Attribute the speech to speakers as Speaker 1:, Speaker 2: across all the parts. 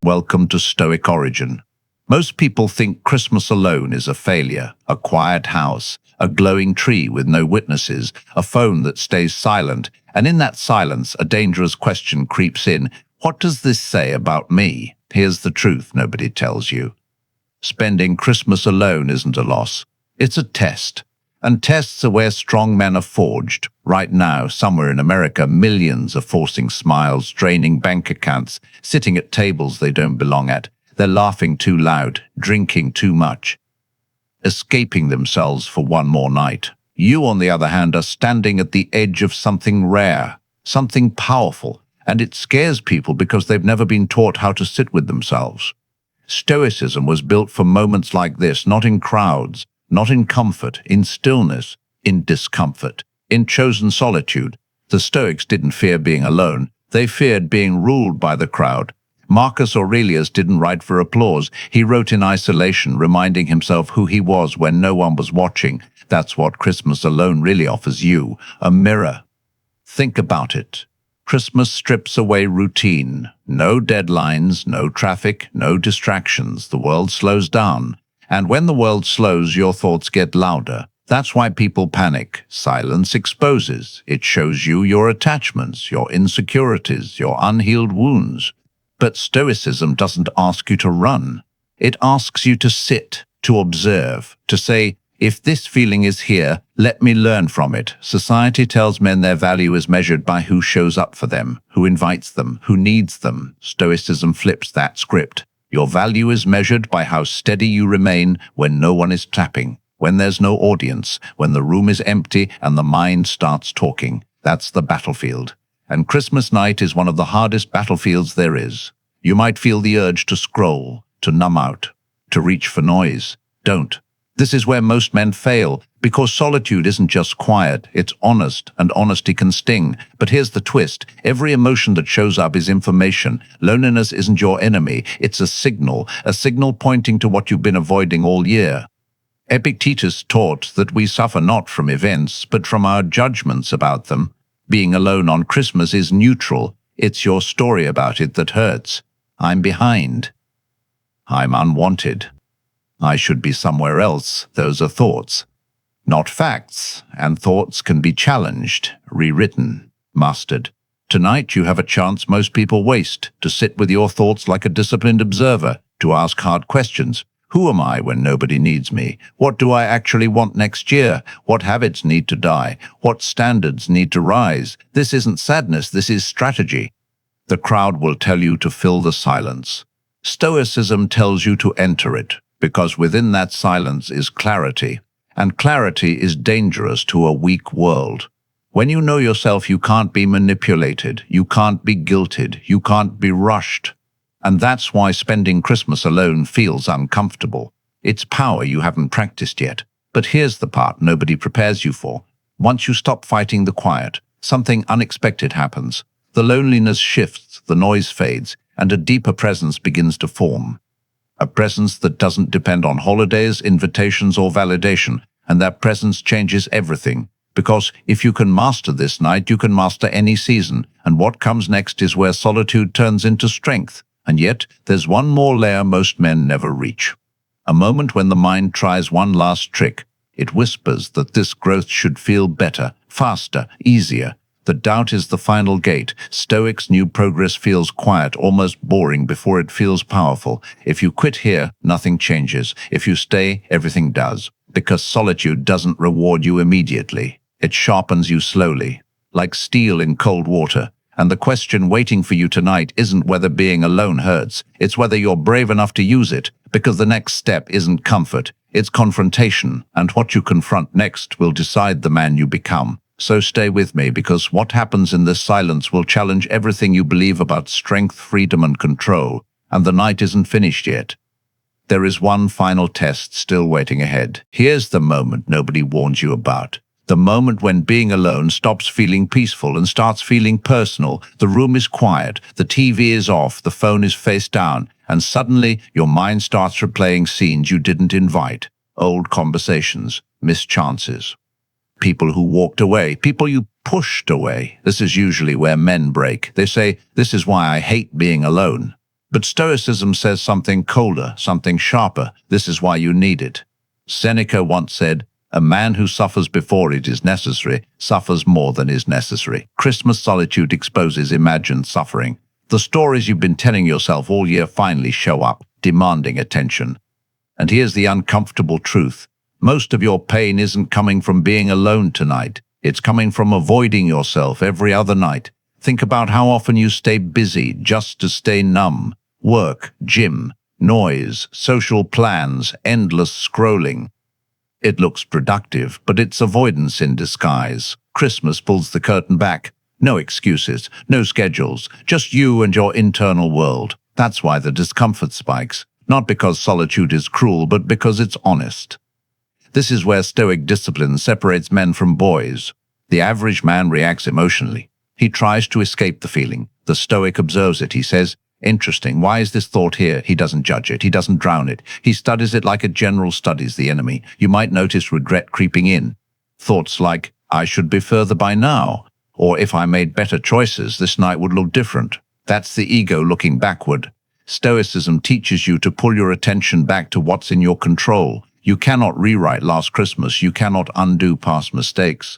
Speaker 1: Welcome to Stoic Origin. Most people think Christmas alone is a failure, a quiet house, a glowing tree with no witnesses, a phone that stays silent, and in that silence a dangerous question creeps in. What does this say about me? Here's the truth nobody tells you. Spending Christmas alone isn't a loss. It's a test. And tests are where strong men are forged. Right now, somewhere in America, millions are forcing smiles, draining bank accounts, sitting at tables they don't belong at. They're laughing too loud, drinking too much, escaping themselves for one more night. You, on the other hand, are standing at the edge of something rare, something powerful, and it scares people because they've never been taught how to sit with themselves. Stoicism was built for moments like this, not in crowds, not in comfort, in stillness, in discomfort, in chosen solitude. The Stoics didn't fear being alone. They feared being ruled by the crowd. Marcus Aurelius didn't write for applause. He wrote in isolation, reminding himself who he was when no one was watching. That's what Christmas alone really offers you, a mirror. Think about it. Christmas strips away routine. No deadlines, no traffic, no distractions. The world slows down. And when the world slows, your thoughts get louder. That's why people panic. Silence exposes. It shows you your attachments, your insecurities, your unhealed wounds. But Stoicism doesn't ask you to run. It asks you to sit, to observe, to say, if this feeling is here, let me learn from it. Society tells men their value is measured by who shows up for them, who invites them, who needs them. Stoicism flips that script. Your value is measured by how steady you remain when no one is clapping, when there's no audience, when the room is empty and the mind starts talking. That's the battlefield. And Christmas night is one of the hardest battlefields there is. You might feel the urge to scroll, to numb out, to reach for noise. Don't. This is where most men fail, because solitude isn't just quiet, it's honest, and honesty can sting. But here's the twist. Every emotion that shows up is information. Loneliness isn't your enemy, it's a signal pointing to what you've been avoiding all year. Epictetus taught that we suffer not from events, but from our judgments about them. Being alone on Christmas is neutral. It's your story about it that hurts. I'm behind. I'm unwanted. I should be somewhere else. Those are thoughts, not facts, and thoughts can be challenged, rewritten, mastered. Tonight you have a chance most people waste, to sit with your thoughts like a disciplined observer, to ask hard questions. Who am I when nobody needs me? What do I actually want next year? What habits need to die? What standards need to rise? This isn't sadness, this is strategy. The crowd will tell you to fill the silence. Stoicism tells you to enter it, because within that silence is clarity, and clarity is dangerous to a weak world. When you know yourself, you can't be manipulated, you can't be guilted, you can't be rushed. And that's why spending Christmas alone feels uncomfortable. It's power you haven't practiced yet. But here's the part nobody prepares you for. Once you stop fighting the quiet, something unexpected happens. The loneliness shifts, the noise fades, and a deeper presence begins to form. A presence that doesn't depend on holidays, invitations, or validation, and that presence changes everything. Because if you can master this night, you can master any season, and what comes next is where solitude turns into strength. And yet, there's one more layer most men never reach. A moment when the mind tries one last trick. It whispers that this growth should feel better, faster, easier. The doubt is the final gate. Stoics' new progress feels quiet, almost boring before it feels powerful. If you quit here, nothing changes. If you stay, everything does. Because solitude doesn't reward you immediately. It sharpens you slowly, like steel in cold water. And the question waiting for you tonight isn't whether being alone hurts. It's whether you're brave enough to use it, because the next step isn't comfort. It's confrontation, and what you confront next will decide the man you become. So stay with me, because what happens in this silence will challenge everything you believe about strength, freedom, and control. And the night isn't finished yet. There is one final test still waiting ahead. Here's the moment nobody warns you about. The moment when being alone stops feeling peaceful and starts feeling personal. The room is quiet, the TV is off, the phone is face down, and suddenly your mind starts replaying scenes you didn't invite. Old conversations, missed chances. People who walked away, people you pushed away. This is usually where men break. They say, "This is why I hate being alone." But Stoicism says something colder, something sharper. This is why you need it. Seneca once said, "A man who suffers before it is necessary suffers more than is necessary." Christmas solitude exposes imagined suffering. The stories you've been telling yourself all year finally show up, demanding attention. And here's the uncomfortable truth. Most of your pain isn't coming from being alone tonight. It's coming from avoiding yourself every other night. Think about how often you stay busy just to stay numb. Work, gym, noise, social plans, endless scrolling. It looks productive, but it's avoidance in disguise. Christmas pulls the curtain back. No excuses, no schedules, just you and your internal world. That's why the discomfort spikes. Not because solitude is cruel, but because it's honest. This is where Stoic discipline separates men from boys. The average man reacts emotionally. He tries to escape the feeling. The Stoic observes it. He says, "Interesting, why is this thought here?" He doesn't judge it. He doesn't drown it. He studies it like a general studies the enemy. You might notice regret creeping in. Thoughts like, "I should be further by now," or "If I made better choices, this night would look different." That's the ego looking backward. Stoicism teaches you to pull your attention back to what's in your control. You cannot rewrite last Christmas. You cannot undo past mistakes.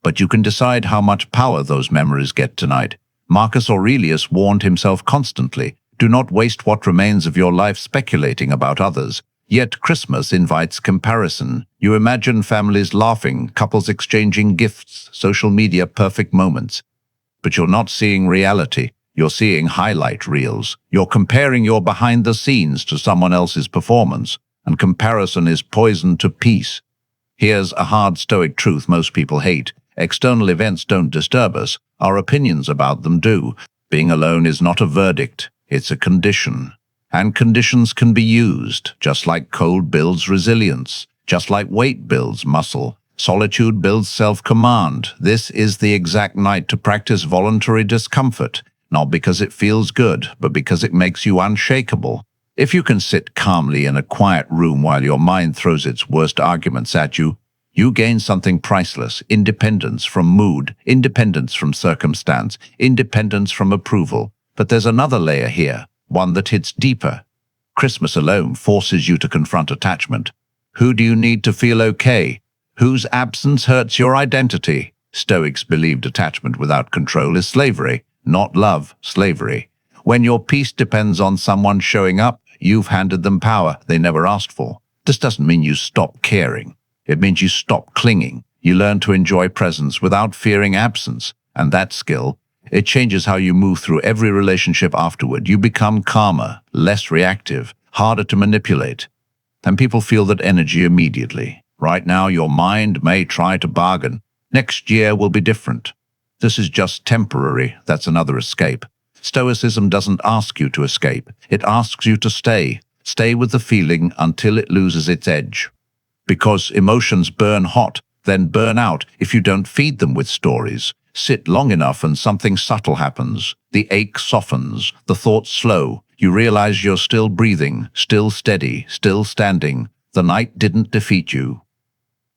Speaker 1: But you can decide how much power those memories get tonight. Marcus Aurelius warned himself constantly, "Do not waste what remains of your life speculating about others." Yet Christmas invites comparison. You imagine families laughing, couples exchanging gifts, social media perfect moments. But you're not seeing reality. You're seeing highlight reels. You're comparing your behind the scenes to someone else's performance, and comparison is poison to peace. Here's a hard Stoic truth most people hate. External events don't disturb us. Our opinions about them do. Being alone is not a verdict. It's a condition. And conditions can be used, just like cold builds resilience, just like weight builds muscle. Solitude builds self-command. This is the exact night to practice voluntary discomfort, not because it feels good, but because it makes you unshakable. If you can sit calmly in a quiet room while your mind throws its worst arguments at you, you gain something priceless: independence from mood, independence from circumstance, independence from approval. But there's another layer here, one that hits deeper. Christmas alone forces you to confront attachment. Who do you need to feel okay? Whose absence hurts your identity? Stoics believed attachment without control is slavery, not love, slavery. When your peace depends on someone showing up, you've handed them power they never asked for. This doesn't mean you stop caring. It means you stop clinging. You learn to enjoy presence without fearing absence. And that skill, it changes how you move through every relationship afterward. You become calmer, less reactive, harder to manipulate. And people feel that energy immediately. Right now, your mind may try to bargain. Next year will be different. This is just temporary. That's another escape. Stoicism doesn't ask you to escape. It asks you to stay. Stay with the feeling until it loses its edge. Because emotions burn hot, then burn out if you don't feed them with stories. Sit long enough and something subtle happens. The ache softens, the thoughts slow. You realize you're still breathing, still steady, still standing. The night didn't defeat you.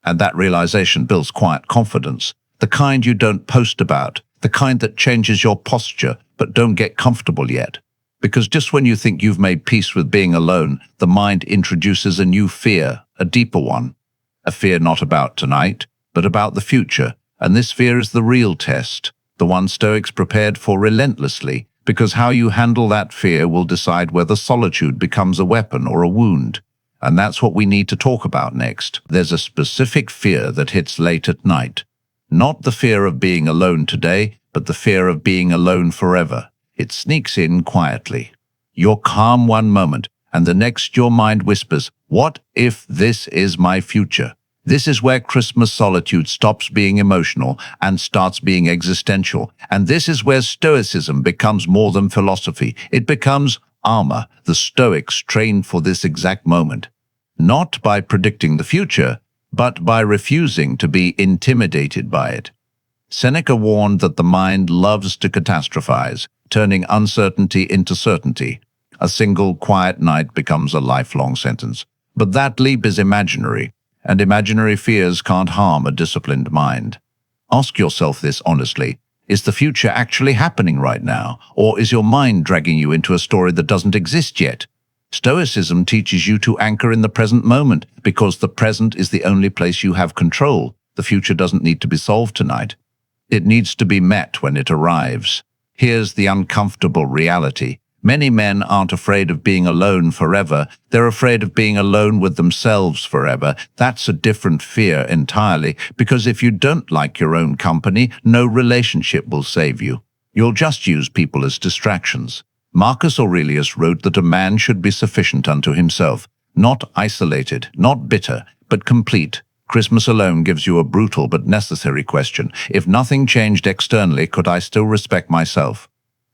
Speaker 1: And that realization builds quiet confidence, the kind you don't post about, the kind that changes your posture, but don't get comfortable yet. Because just when you think you've made peace with being alone, the mind introduces a new fear, a deeper one. A fear not about tonight, but about the future. And this fear is the real test, the one Stoics prepared for relentlessly, because how you handle that fear will decide whether solitude becomes a weapon or a wound. And that's what we need to talk about next. There's a specific fear that hits late at night. Not the fear of being alone today, but the fear of being alone forever. It sneaks in quietly. You're calm one moment, and the next your mind whispers, "What if this is my future?" This is where Christmas solitude stops being emotional and starts being existential. And this is where Stoicism becomes more than philosophy. It becomes armor. The Stoics trained for this exact moment. Not by predicting the future, but by refusing to be intimidated by it. Seneca warned that the mind loves to catastrophize, turning uncertainty into certainty. A single quiet night becomes a lifelong sentence. But that leap is imaginary, and imaginary fears can't harm a disciplined mind. Ask yourself this honestly. Is the future actually happening right now, or is your mind dragging you into a story that doesn't exist yet? Stoicism teaches you to anchor in the present moment, because the present is the only place you have control. The future doesn't need to be solved tonight. It needs to be met when it arrives. Here's the uncomfortable reality. Many men aren't afraid of being alone forever. They're afraid of being alone with themselves forever. That's a different fear entirely, because if you don't like your own company, no relationship will save you. You'll just use people as distractions. Marcus Aurelius wrote that a man should be sufficient unto himself, not isolated, not bitter, but complete. Christmas alone gives you a brutal but necessary question. If nothing changed externally, could I still respect myself?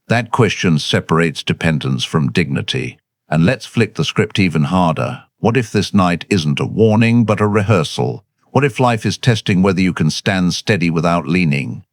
Speaker 1: That question separates dependence from dignity. And let's flick the script even harder. What if this night isn't a warning, but a rehearsal? What if life is testing whether you can stand steady without leaning?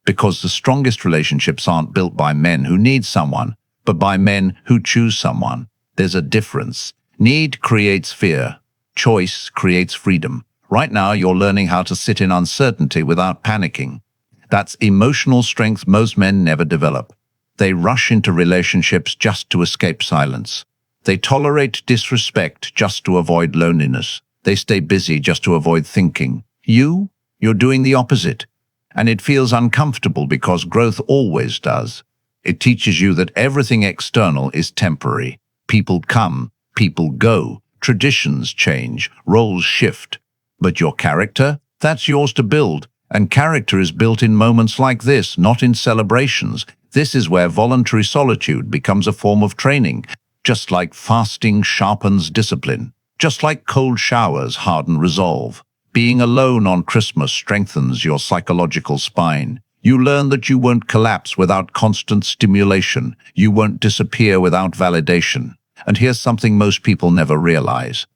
Speaker 1: Because the strongest relationships aren't built by men who need someone, but by men who choose someone. There's a difference. Need creates fear. Choice creates freedom. Right now, you're learning how to sit in uncertainty without panicking. That's emotional strength most men never develop. They rush into relationships just to escape silence. They tolerate disrespect just to avoid loneliness. They stay busy just to avoid thinking. You're doing the opposite. And it feels uncomfortable because growth always does. It teaches you that everything external is temporary. People come, people go, traditions change, roles shift. But your character? That's yours to build. And character is built in moments like this, not in celebrations. This is where voluntary solitude becomes a form of training, just like fasting sharpens discipline, just like cold showers harden resolve. Being alone on Christmas strengthens your psychological spine. You learn that you won't collapse without constant stimulation. You won't disappear without validation. And here's something most people never realize.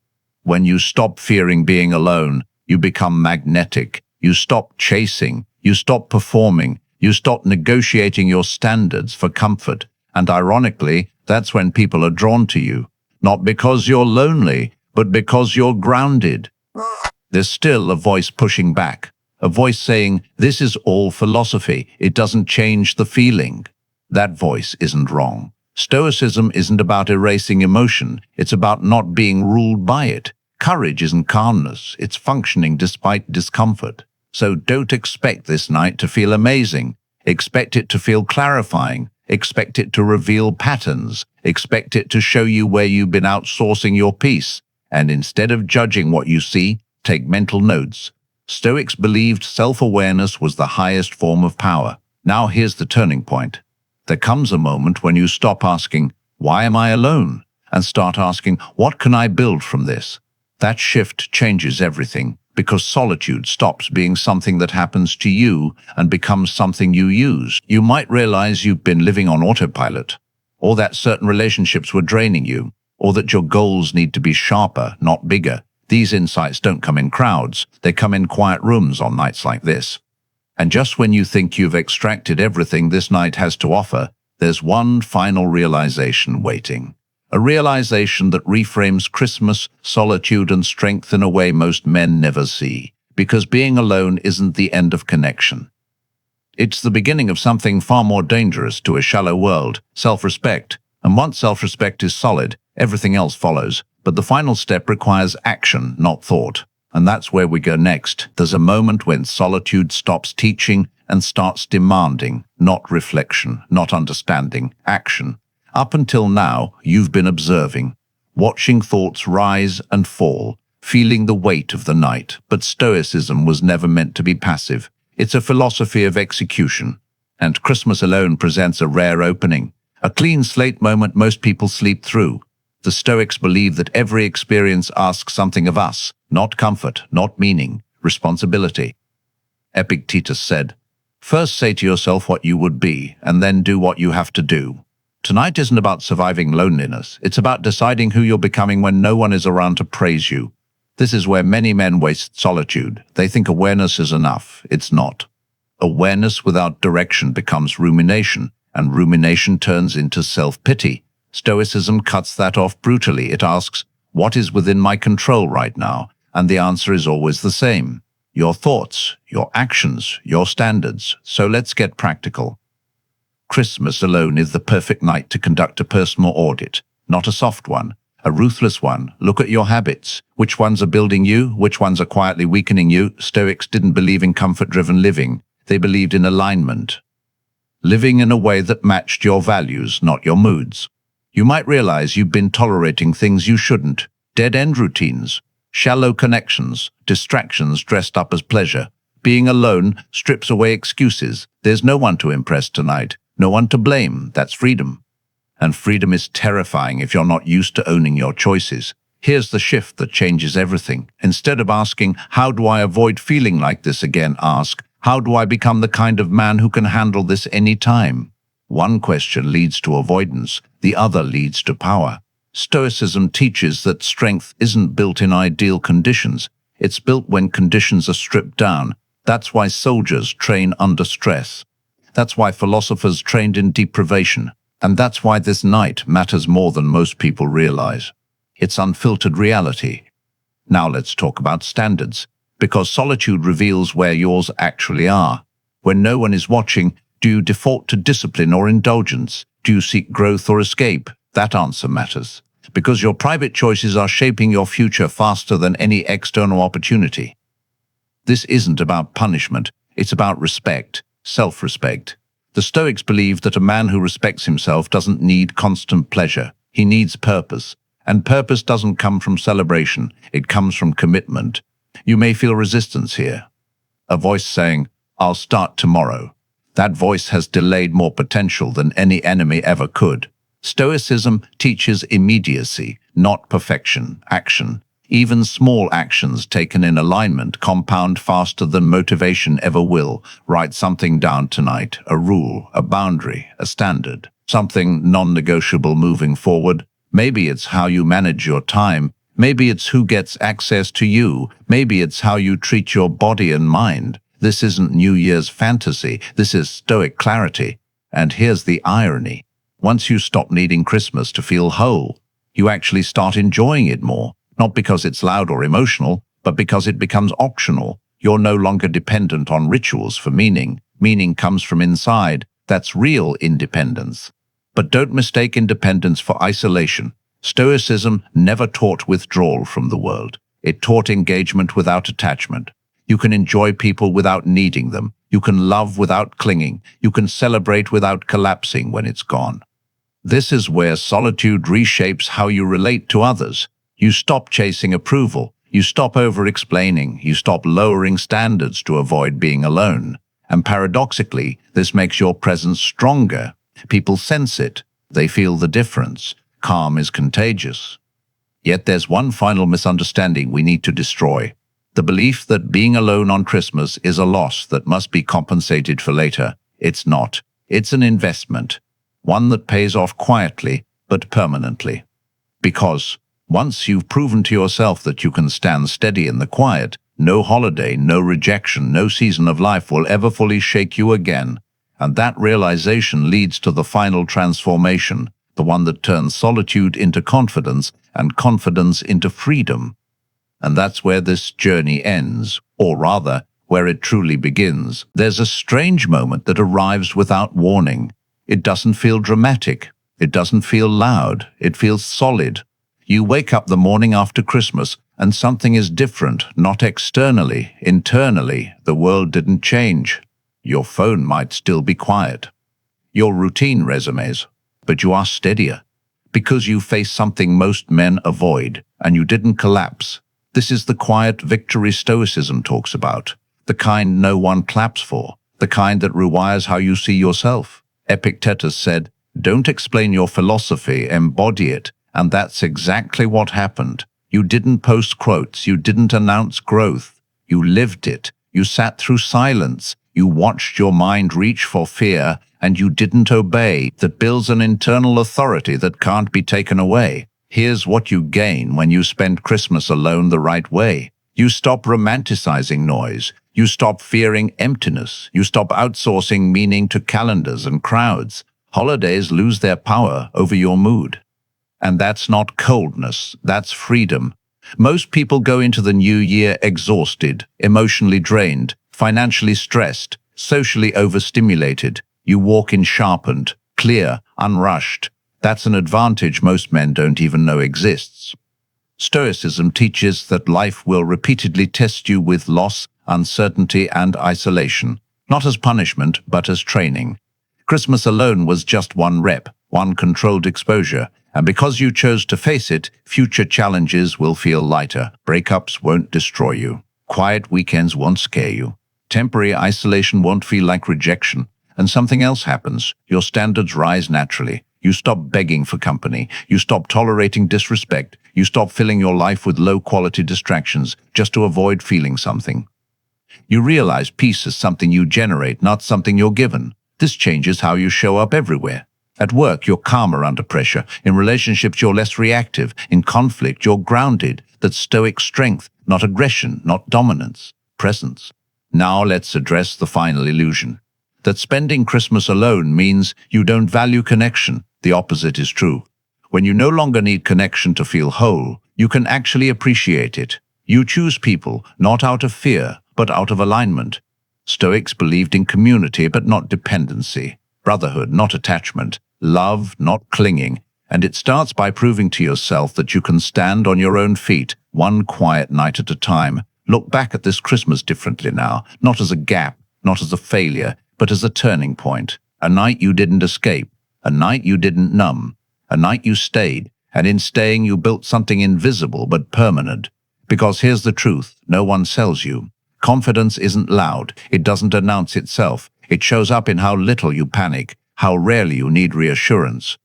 Speaker 1: When you stop fearing being alone, you become magnetic. You stop chasing. You stop performing. You stop negotiating your standards for comfort. And ironically, that's when people are drawn to you. Not because you're lonely, but because you're grounded. There's still a voice pushing back. A voice saying, this is all philosophy. It doesn't change the feeling. That voice isn't wrong. Stoicism isn't about erasing emotion. It's about not being ruled by it. Courage isn't calmness. It's functioning despite discomfort. So don't expect this night to feel amazing. Expect it to feel clarifying. Expect it to reveal patterns. Expect it to show you where you've been outsourcing your peace. And instead of judging what you see, take mental notes. Stoics believed self-awareness was the highest form of power. Now here's the turning point. There comes a moment when you stop asking, why am I alone? And start asking, what can I build from this? That shift changes everything, because solitude stops being something that happens to you and becomes something you use. You might realize you've been living on autopilot, or that certain relationships were draining you, or that your goals need to be sharper, not bigger. These insights don't come in crowds. They come in quiet rooms on nights like this. And just when you think you've extracted everything this night has to offer, there's one final realization waiting. A realization that reframes Christmas, solitude, and strength in a way most men never see. Because being alone isn't the end of connection. It's the beginning of something far more dangerous to a shallow world, self-respect. And once self-respect is solid, everything else follows. But the final step requires action, not thought. And that's where we go next. There's a moment when solitude stops teaching and starts demanding, not reflection, not understanding, action. Up until now, you've been observing, watching thoughts rise and fall, feeling the weight of the night. But Stoicism was never meant to be passive. It's a philosophy of execution. And Christmas alone presents a rare opening, a clean slate moment most people sleep through. The Stoics believe that every experience asks something of us, not comfort, not meaning, responsibility. Epictetus said, first say to yourself what you would be, and then do what you have to do. Tonight isn't about surviving loneliness. It's about deciding who you're becoming when no one is around to praise you. This is where many men waste solitude. They think awareness is enough. It's not. Awareness without direction becomes rumination, and rumination turns into self-pity. Stoicism cuts that off brutally. It asks, what is within my control right now? And the answer is always the same. your thoughts, your actions, your standards. So let's get practical. Christmas alone is the perfect night to conduct a personal audit, not a soft one, a ruthless one. Look at your habits. Which ones are building you? Which ones are quietly weakening you? Stoics didn't believe in comfort-driven living. They believed in alignment. Living in a way that matched your values, not your moods. You might realize you've been tolerating things you shouldn't. Dead-end routines, shallow connections, distractions dressed up as pleasure. Being alone strips away excuses. There's no one to impress tonight. No one to blame. That's freedom. And freedom is terrifying if you're not used to owning your choices. Here's the shift that changes everything. Instead of asking, how do I avoid feeling like this again, ask, how do I become the kind of man who can handle this any time? One question leads to avoidance, the other leads to power. Stoicism teaches that strength isn't built in ideal conditions. It's built when conditions are stripped down. That's why soldiers train under stress. That's why philosophers trained in deprivation. And that's why this night matters more than most people realize. It's unfiltered reality. Now let's talk about standards, because solitude reveals where yours actually are. When no one is watching, do you default to discipline or indulgence? Do you seek growth or escape? That answer matters, because your private choices are shaping your future faster than any external opportunity. This isn't about punishment, it's about respect, self-respect. The Stoics believe that a man who respects himself doesn't need constant pleasure. He needs purpose. And purpose doesn't come from celebration, it comes from commitment. You may feel resistance here. A voice saying, I'll start tomorrow. That voice has delayed more potential than any enemy ever could. Stoicism teaches immediacy, not perfection, action. Even small actions taken in alignment compound faster than motivation ever will. Write something down tonight, a rule, a boundary, a standard, something non-negotiable moving forward. Maybe it's how you manage your time. Maybe it's who gets access to you. Maybe it's how you treat your body and mind. This isn't New Year's fantasy. This is Stoic clarity. And here's the irony. Once you stop needing Christmas to feel whole, you actually start enjoying it more. Not because it's loud or emotional, but because it becomes optional. You're no longer dependent on rituals for meaning. Meaning comes from inside. That's real independence. But don't mistake independence for isolation. Stoicism never taught withdrawal from the world. It taught engagement without attachment. You can enjoy people without needing them. You can love without clinging. You can celebrate without collapsing when it's gone. This is where solitude reshapes how you relate to others. You stop chasing approval. You stop over-explaining. You stop lowering standards to avoid being alone. And paradoxically, this makes your presence stronger. People sense it. They feel the difference. Calm is contagious. Yet there's one final misunderstanding we need to destroy. The belief that being alone on Christmas is a loss that must be compensated for later. It's not. It's an investment. One that pays off quietly, but permanently. Because once you've proven to yourself that you can stand steady in the quiet, no holiday, no rejection, no season of life will ever fully shake you again. And that realization leads to the final transformation, the one that turns solitude into confidence and confidence into freedom. And that's where this journey ends, or rather, where it truly begins. There's a strange moment that arrives without warning. It doesn't feel dramatic. It doesn't feel loud. It feels solid. You wake up the morning after Christmas, and something is different, not externally, internally. The world didn't change. Your phone might still be quiet. Your routine resumes, but you are steadier. Because you face something most men avoid, and you didn't collapse. This is the quiet victory Stoicism talks about. The kind no one claps for. The kind that rewires how you see yourself. Epictetus said, don't explain your philosophy, embody it. And that's exactly what happened. You didn't post quotes. You didn't announce growth. You lived it. You sat through silence. You watched your mind reach for fear, and you didn't obey. That builds an internal authority that can't be taken away. Here's what you gain when you spend Christmas alone the right way. You stop romanticizing noise. You stop fearing emptiness. You stop outsourcing meaning to calendars and crowds. Holidays lose their power over your mood. And that's not coldness, that's freedom. Most people go into the new year exhausted, emotionally drained, financially stressed, socially overstimulated. You walk in sharpened, clear, unrushed. That's an advantage most men don't even know exists. Stoicism teaches that life will repeatedly test you with loss, uncertainty, and isolation, not as punishment, but as training. Christmas alone was just one rep, one controlled exposure, and because you chose to face it, future challenges will feel lighter. Breakups won't destroy you. Quiet weekends won't scare you. Temporary isolation won't feel like rejection. And something else happens. Your standards rise naturally. You stop begging for company. You stop tolerating disrespect. You stop filling your life with low-quality distractions just to avoid feeling something. You realize peace is something you generate, not something you're given. This changes how you show up everywhere. At work, you're calmer under pressure. In relationships, you're less reactive. In conflict, you're grounded. That's Stoic strength, not aggression, not dominance. Presence. Now let's address the final illusion. That spending Christmas alone means you don't value connection. The opposite is true. When you no longer need connection to feel whole, you can actually appreciate it. You choose people, not out of fear, but out of alignment. Stoics believed in community, but not dependency. Brotherhood, not attachment. Love, not clinging. And it starts by proving to yourself that you can stand on your own feet, one quiet night at a time. Look back at this Christmas differently now, not as a gap, not as a failure, but as a turning point. A night you didn't escape, a night you didn't numb, a night you stayed, and in staying you built something invisible but permanent. Because here's the truth, no one sells you. Confidence isn't loud, it doesn't announce itself. It shows up in how little you panic, how rarely you need reassurance,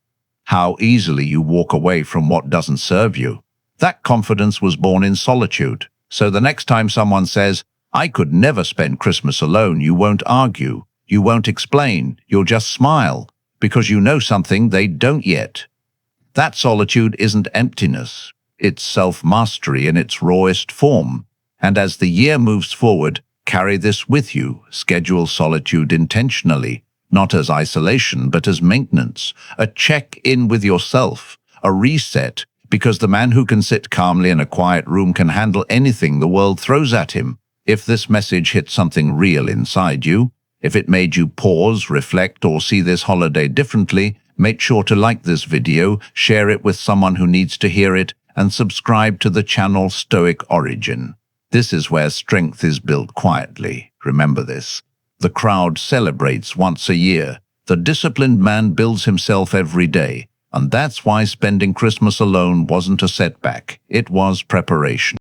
Speaker 1: how easily you walk away from what doesn't serve you. That confidence was born in solitude. So the next time someone says, "I could never spend Christmas alone," you won't argue, you won't explain, you'll just smile, because you know something they don't yet. That solitude isn't emptiness, it's self-mastery in its rawest form. And as the year moves forward, carry this with you. Schedule solitude intentionally, not as isolation, but as maintenance, a check-in with yourself, a reset, because the man who can sit calmly in a quiet room can handle anything the world throws at him. If this message hit something real inside you, if it made you pause, reflect, or see this holiday differently, make sure to like this video, share it with someone who needs to hear it, and subscribe to the channel Stoic Origin. This is where strength is built quietly. Remember this. The crowd celebrates once a year. The disciplined man builds himself every day. And that's why spending Christmas alone wasn't a setback. It was preparation.